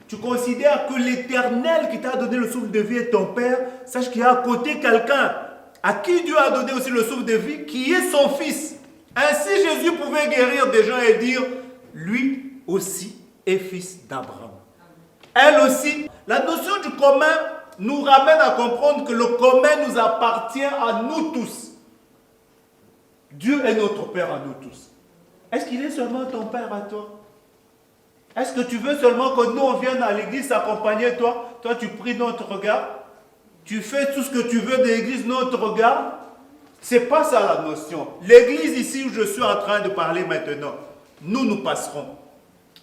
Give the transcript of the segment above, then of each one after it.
tu considères que l'Éternel qui t'a donné le souffle de vie est ton Père, sache qu'il y a à côté quelqu'un à qui Dieu a donné aussi le souffle de vie, qui est son Fils. Ainsi, Jésus pouvait guérir des gens et dire, lui aussi est fils d'Abraham. Elle aussi. La notion du commun nous ramène à comprendre que le commun nous appartient à nous tous. Dieu est notre Père à nous tous. Est-ce qu'il est seulement ton Père à toi? Est-ce que tu veux seulement que nous, on vienne à l'église s'accompagner toi? Toi, tu pries notre regard. Tu fais tout ce que tu veux de l'église, notre regard. C'est pas ça la notion. L'église ici où je suis en train de parler maintenant, nous passerons.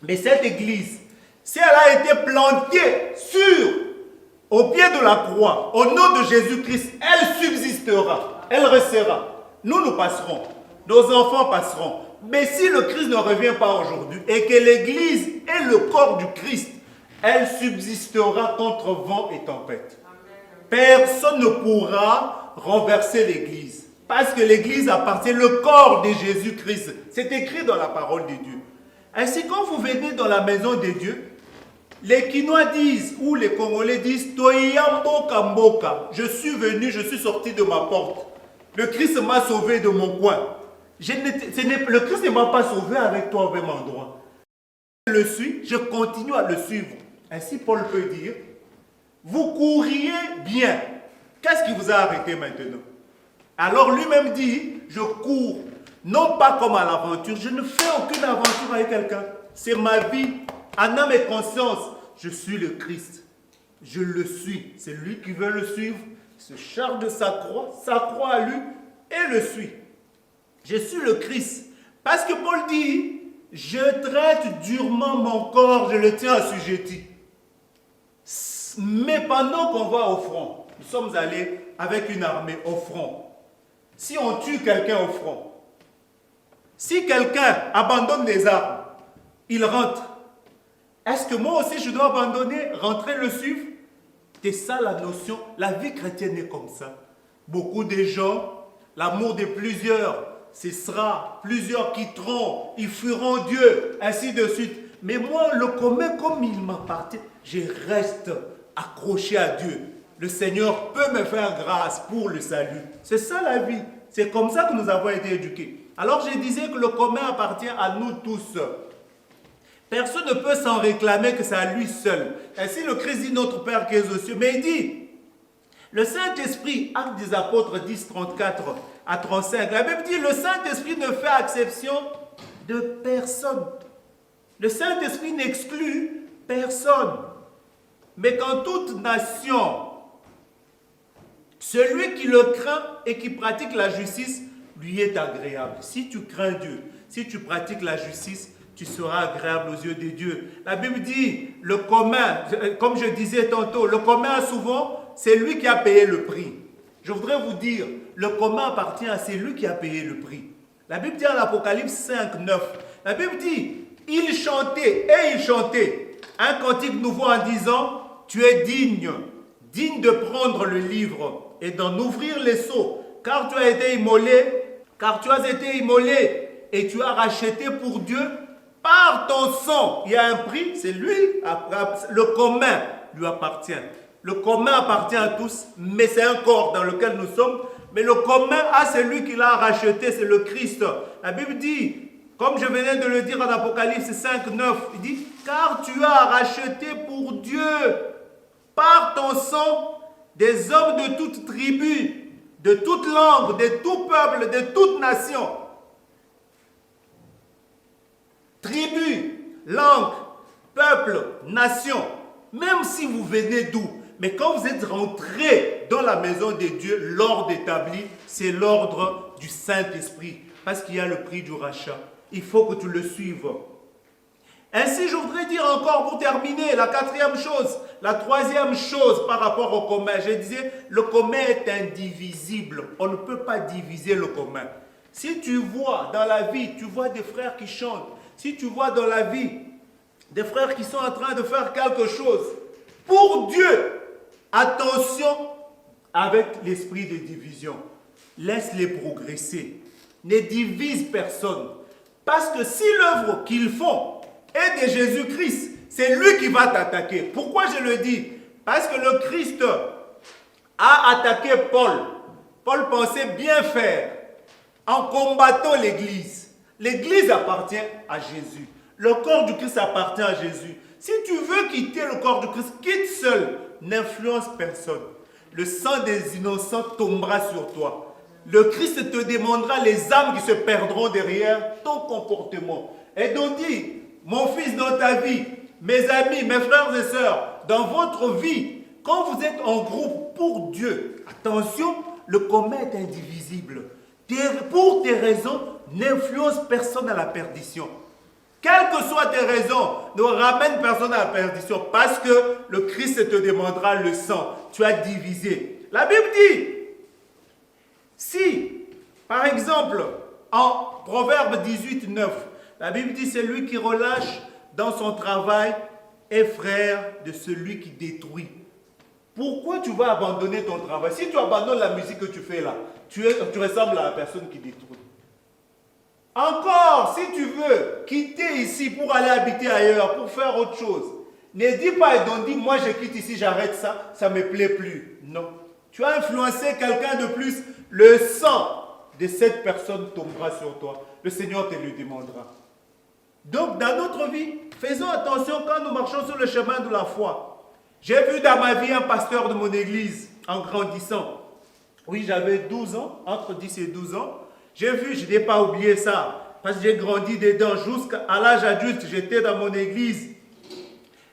Mais cette église, si elle a été plantée au pied de la croix, au nom de Jésus-Christ, elle subsistera, elle restera. Nous passerons, nos enfants passeront. Mais si le Christ ne revient pas aujourd'hui et que l'église est le corps du Christ, elle subsistera contre vent et tempête. Personne ne pourra renverser l'église. Parce que l'église appartient au corps de Jésus-Christ. C'est écrit dans la parole de Dieu. Ainsi, quand vous venez dans la maison de Dieu, les Quinois disent, ou les Congolais disent, Toya mboka mboka. Je suis venu, je suis sorti de ma porte. Le Christ m'a sauvé de mon coin. Le Christ ne m'a pas sauvé avec toi au même endroit. Je le suis, je continue à le suivre. Ainsi, Paul peut dire, vous couriez bien. Qu'est-ce qui vous a arrêté maintenant? Alors lui-même dit, je cours, non pas comme à l'aventure. Je ne fais aucune aventure avec quelqu'un. C'est ma vie, en âme et conscience. Je suis le Christ. Je le suis. C'est lui qui veut le suivre. Se charge de sa croix à lui et le suit. Je suis le Christ. Parce que Paul dit, je traite durement mon corps, je le tiens assujetti. Mais pendant qu'on va au front, nous sommes allés avec une armée au front. Si on tue quelqu'un au front, si quelqu'un abandonne des armes, il rentre. Est-ce que moi aussi je dois abandonner, rentrer, le suivre? C'est ça la notion. La vie chrétienne est comme ça. Beaucoup de gens, l'amour de plusieurs, ce sera plusieurs quitteront, ils fuiront Dieu, ainsi de suite. Mais moi, le commun, comme il m'appartient, je reste accroché à Dieu. Le Seigneur peut me faire grâce pour le salut. C'est ça la vie. C'est comme ça que nous avons été éduqués. Alors je disais que le commun appartient à nous tous. Personne ne peut s'en réclamer que c'est à lui seul. Ainsi le Christ dit notre Père qui est aux cieux. Mais il dit, le Saint-Esprit, Actes des Apôtres 10, 34 à 35, la Bible dit, le Saint-Esprit ne fait exception de personne. Le Saint-Esprit n'exclut personne. Mais qu'en toute nation, celui qui le craint et qui pratique la justice lui est agréable. Si tu crains Dieu, si tu pratiques la justice, tu seras agréable aux yeux de Dieu. La Bible dit, le commun, comme je disais tantôt, le commun souvent, c'est lui qui a payé le prix. Je voudrais vous dire, le commun appartient à celui qui a payé le prix. La Bible dit en Apocalypse 5, 9, la Bible dit, il chantait un cantique nouveau en disant, tu es digne de prendre le livre et d'en ouvrir les sceaux, car tu as été immolé et tu as racheté pour Dieu par ton sang. Il y a un prix, c'est lui, le commun lui appartient. Le commun appartient à tous, mais c'est un corps dans lequel nous sommes. Mais le commun a celui qui l'a racheté, c'est le Christ. La Bible dit, comme je venais de le dire en Apocalypse 5, 9, il dit, car tu as racheté pour Dieu par ton sang des hommes de toute tribu, de toute langue, de tout peuple, de toute nation. Tribu, langue, peuple, nation. Même si vous venez d'où, mais quand vous êtes rentré dans la maison de Dieu, l'ordre établi, c'est l'ordre du Saint-Esprit. Parce qu'il y a le prix du rachat. Il faut que tu le suives. Ainsi, je voudrais dire encore pour terminer, la quatrième chose, la troisième chose par rapport au commun. Je disais, le commun est indivisible. On ne peut pas diviser le commun. Si tu vois dans la vie, tu vois des frères qui chantent. Si tu vois dans la vie des frères qui sont en train de faire quelque chose pour Dieu, attention avec l'esprit de division. Laisse-les progresser. Ne divise personne. Parce que si l'œuvre qu'ils font est de Jésus-Christ, c'est lui qui va t'attaquer. Pourquoi je le dis? Parce que le Christ a attaqué Paul. Paul pensait bien faire en combattant l'Église. L'Église appartient à Jésus. Le corps du Christ appartient à Jésus. Si tu veux quitter le corps du Christ, quitte seul. N'influence personne. Le sang des innocents tombera sur toi. Le Christ te demandera les âmes qui se perdront derrière ton comportement. Et donc dit, mon fils, dans ta vie, mes amis, mes frères et sœurs, dans votre vie, quand vous êtes en groupe pour Dieu, attention, le commun est indivisible. Pour tes raisons, n'influence personne à la perdition. Quelles que soient tes raisons, ne ramène personne à la perdition parce que le Christ te demandera le sang. Tu as divisé. La Bible dit, si, par exemple, en Proverbe 18, 9, la Bible dit, c'est lui qui relâche dans son travail est frère de celui qui détruit. Pourquoi tu vas abandonner ton travail? Si tu abandonnes la musique que tu fais là, tu ressembles à la personne qui détruit. Encore, si tu veux quitter ici pour aller habiter ailleurs, pour faire autre chose, ne dis pas et donc dis, moi je quitte ici, j'arrête ça, ça ne me plaît plus. Non. Tu as influencé quelqu'un de plus, le sang de cette personne tombera sur toi. Le Seigneur te le demandera. Donc dans notre vie, faisons attention quand nous marchons sur le chemin de la foi. J'ai vu dans ma vie un pasteur de mon église en grandissant. Oui, j'avais 12 ans, entre 10 et 12 ans. J'ai vu, je n'ai pas oublié ça, parce que j'ai grandi dedans jusqu'à l'âge adulte, j'étais dans mon église.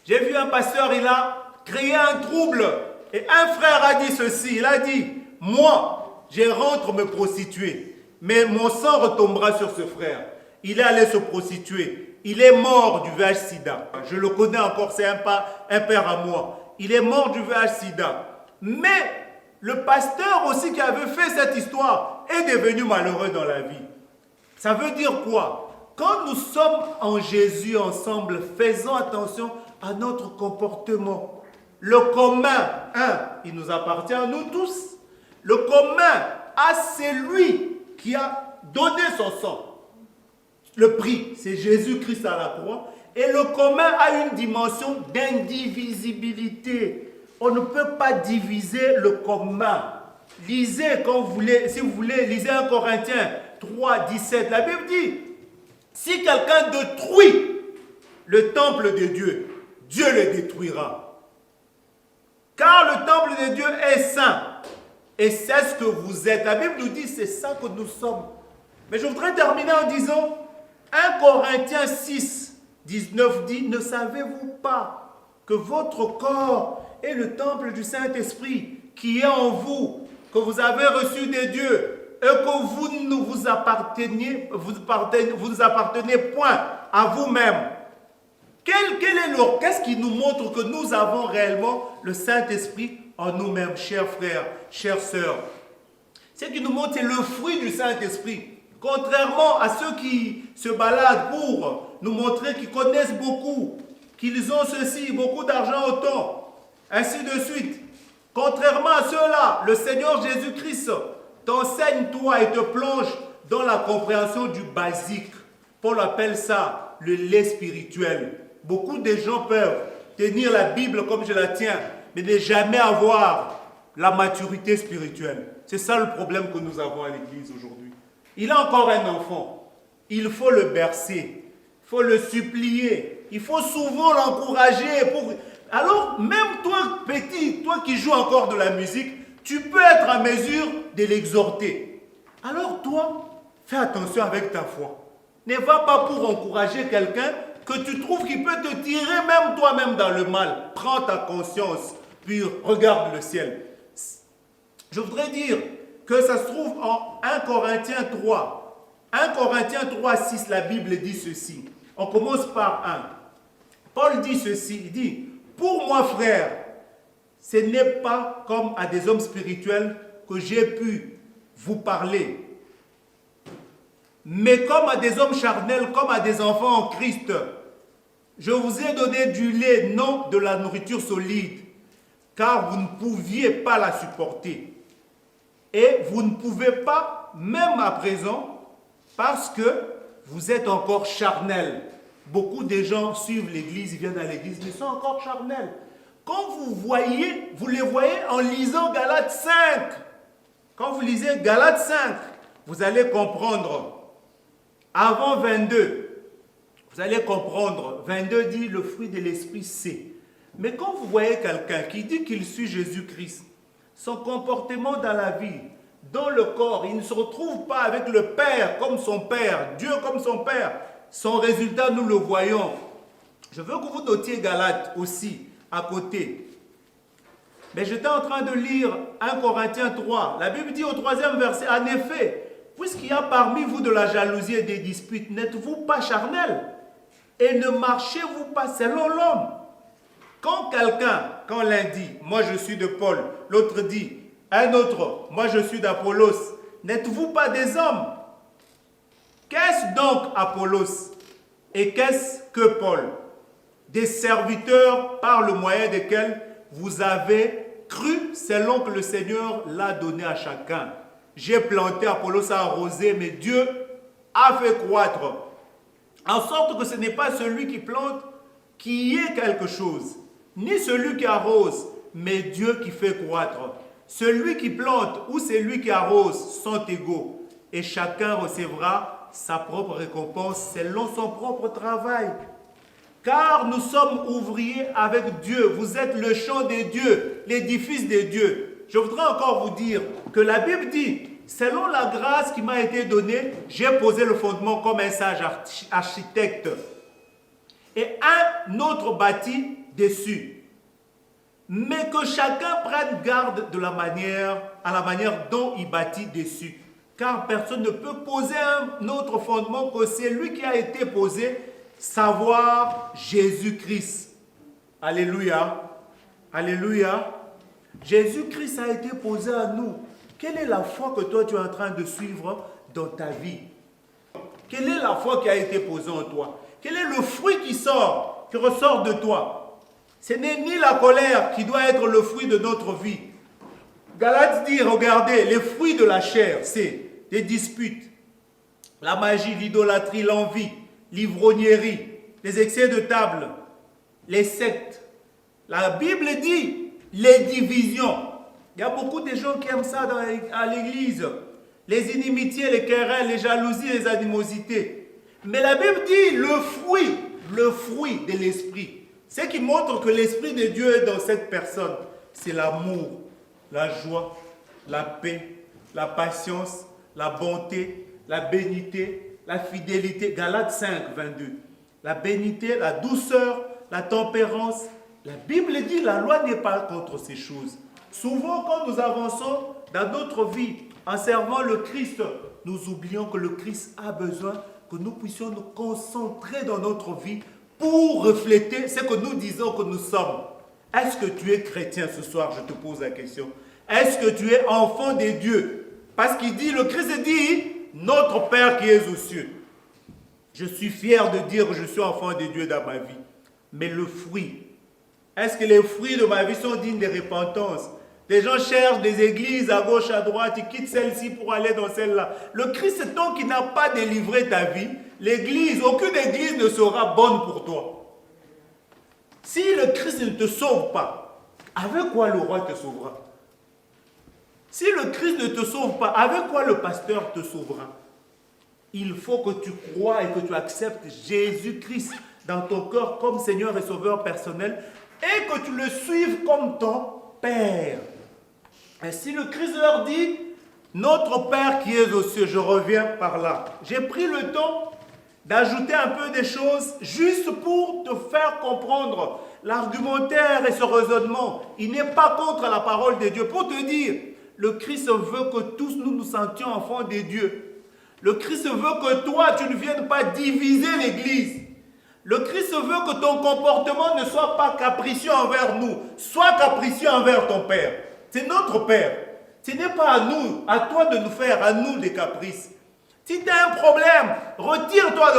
J'ai vu un pasteur, il a créé un trouble. Et un frère a dit ceci, il a dit, moi, je rentre me prostituer, mais mon sang retombera sur ce frère. Il est allé se prostituer. Il est mort du VIH-Sida. Je le connais encore, c'est un père à moi. Il est mort du VIH-Sida. Mais le pasteur aussi qui avait fait cette histoire est devenu malheureux dans la vie. Ça veut dire quoi? Quand nous sommes en Jésus ensemble, faisons attention à notre comportement. Le commun, il nous appartient à nous tous. Le commun a celui qui a donné son sang. Le prix, c'est Jésus-Christ à la croix. Et le commun a une dimension d'indivisibilité. On ne peut pas diviser le commun. Lisez, quand vous voulez, si vous voulez, lisez 1 Corinthiens 3, 17. La Bible dit, si quelqu'un détruit le temple de Dieu, Dieu le détruira. Car le temple de Dieu est saint. Et c'est ce que vous êtes. La Bible nous dit, c'est ça que nous sommes. Mais je voudrais terminer en disant, 1 Corinthiens 6, 19 dit, ne savez-vous pas que votre corps est le temple du Saint-Esprit qui est en vous, que vous avez reçu de Dieu, et que vous ne vous appartenez point à vous-même. Qu'est-ce qui nous montre que nous avons réellement le Saint-Esprit en nous-mêmes, chers frères, chères sœurs? Ce qui nous montre, c'est le fruit du Saint-Esprit. Contrairement à ceux qui se baladent pour nous montrer qu'ils connaissent beaucoup, qu'ils ont ceci, beaucoup d'argent autant, ainsi de suite. Contrairement à ceux-là, le Seigneur Jésus-Christ t'enseigne toi et te plonge dans la compréhension du basique. Paul appelle ça le lait spirituel. Beaucoup de gens peuvent tenir la Bible comme je la tiens, mais ne jamais avoir la maturité spirituelle. C'est ça le problème que nous avons à l'Église aujourd'hui. Il a encore un enfant. Il faut le bercer. Il faut le supplier. Il faut souvent l'encourager. Alors, même toi, petit, toi qui joues encore de la musique, tu peux être à mesure de l'exhorter. Alors, toi, fais attention avec ta foi. Ne va pas pour encourager quelqu'un que tu trouves qu'il peut te tirer même toi-même dans le mal. Prends ta conscience pure. Regarde le ciel. Je voudrais dire que ça se trouve en 1 Corinthiens 3. 1 Corinthiens 3, 6, la Bible dit ceci. On commence par 1. Paul dit ceci, il dit, pour moi frère, ce n'est pas comme à des hommes spirituels que j'ai pu vous parler, mais comme à des hommes charnels, comme à des enfants en Christ. Je vous ai donné du lait, non de la nourriture solide, car vous ne pouviez pas la supporter. Et vous ne pouvez pas, même à présent, parce que vous êtes encore charnel. beaucoup de gens suivent l'église, ils viennent à l'église, mais ils sont encore charnels. Quand vous les voyez en lisant Galates 5, quand vous lisez Galates 5, vous allez comprendre. Avant 22, vous allez comprendre. 22 dit le fruit de l'esprit c'est. Mais quand vous voyez quelqu'un qui dit qu'il suit Jésus-Christ, son comportement dans la vie, dans le corps, il ne se retrouve pas avec le Père comme son Père, Dieu comme son Père. Son résultat, nous le voyons. Je veux que vous notiez Galates aussi, à côté. Mais j'étais en train de lire 1 Corinthiens 3. La Bible dit au 3e verset, en effet, puisqu'il y a parmi vous de la jalousie et des disputes, n'êtes-vous pas charnels? Et ne marchez-vous pas selon l'homme? Quand l'un dit, moi je suis de Paul, l'autre dit, un autre, moi je suis d'Apollos, n'êtes-vous pas des hommes? Qu'est-ce donc Apollos? Et qu'est-ce que Paul? Des serviteurs par le moyen desquels vous avez cru selon que le Seigneur l'a donné à chacun. J'ai planté, Apollos a arrosé, mais Dieu a fait croître. En sorte que ce n'est pas celui qui plante qui ait quelque chose, ni celui qui arrose, mais Dieu qui fait croître. Celui qui plante ou celui qui arrose sont égaux, et chacun recevra sa propre récompense selon son propre travail. Car nous sommes ouvriers avec Dieu. Vous êtes le champ des dieux, l'édifice des dieux. Je voudrais encore vous dire que la Bible dit, selon la grâce qui m'a été donnée, j'ai posé le fondement comme un sage architecte. Et un autre bâtit dessus. Mais que chacun prenne garde à la manière dont il bâtit dessus. Car personne ne peut poser un autre fondement que celui qui a été posé, savoir Jésus-Christ. Alléluia. Alléluia. Jésus-Christ a été posé à nous. Quelle est la foi que toi tu es en train de suivre dans ta vie? Quelle est la foi qui a été posée en toi? Quel est le fruit qui ressort de toi? Ce n'est ni la colère qui doit être le fruit de notre vie. Galates dit, regardez, les fruits de la chair, c'est des disputes, la magie, l'idolâtrie, l'envie, l'ivrognerie, les excès de table, les sectes. La Bible dit les divisions. Il y a beaucoup de gens qui aiment ça à l'église. Les inimitiés, les querelles, les jalousies, les animosités. Mais la Bible dit le fruit de l'esprit. Ce qui montre que l'Esprit de Dieu est dans cette personne, c'est l'amour, la joie, la paix, la patience, la bonté, la bénité, la fidélité. Galates 5, 22. La bénité, la douceur, la tempérance. La Bible dit la loi n'est pas contre ces choses. Souvent, quand nous avançons dans notre vie en servant le Christ, nous oublions que le Christ a besoin que nous puissions nous concentrer dans notre vie pour refléter ce que nous disons que nous sommes. Est-ce que tu es chrétien ce soir? Je te pose la question. Est-ce que tu es enfant de Dieu? Parce qu'il dit, le Christ dit, notre Père qui est aux cieux. Je suis fier de dire que je suis enfant de Dieu dans ma vie. Mais le fruit, est-ce que les fruits de ma vie sont dignes de repentance? Les gens cherchent des églises à gauche, à droite, ils quittent celle-ci pour aller dans celle-là. Le Christ, tant qu'il n'a pas délivré ta vie, l'église, aucune église ne sera bonne pour toi. Si le Christ ne te sauve pas, avec quoi le roi te sauvera? Si le Christ ne te sauve pas, avec quoi le pasteur te sauvera? Il faut que tu crois et que tu acceptes Jésus-Christ dans ton cœur comme Seigneur et Sauveur personnel et que tu le suives comme ton Père. Et si le Christ leur dit, notre Père qui est aux cieux, je reviens par là. J'ai pris le temps d'ajouter un peu des choses juste pour te faire comprendre l'argumentaire et ce raisonnement. Il n'est pas contre la parole de Dieu. Pour te dire, le Christ veut que tous nous nous sentions enfants de Dieu. Le Christ veut que toi, tu ne viennes pas diviser l'Église. Le Christ veut que ton comportement ne soit pas capricieux envers nous. Sois capricieux envers ton Père. C'est notre Père. Ce n'est pas à nous, à toi de nous faire, à nous des caprices. Si tu as un problème, retire-toi de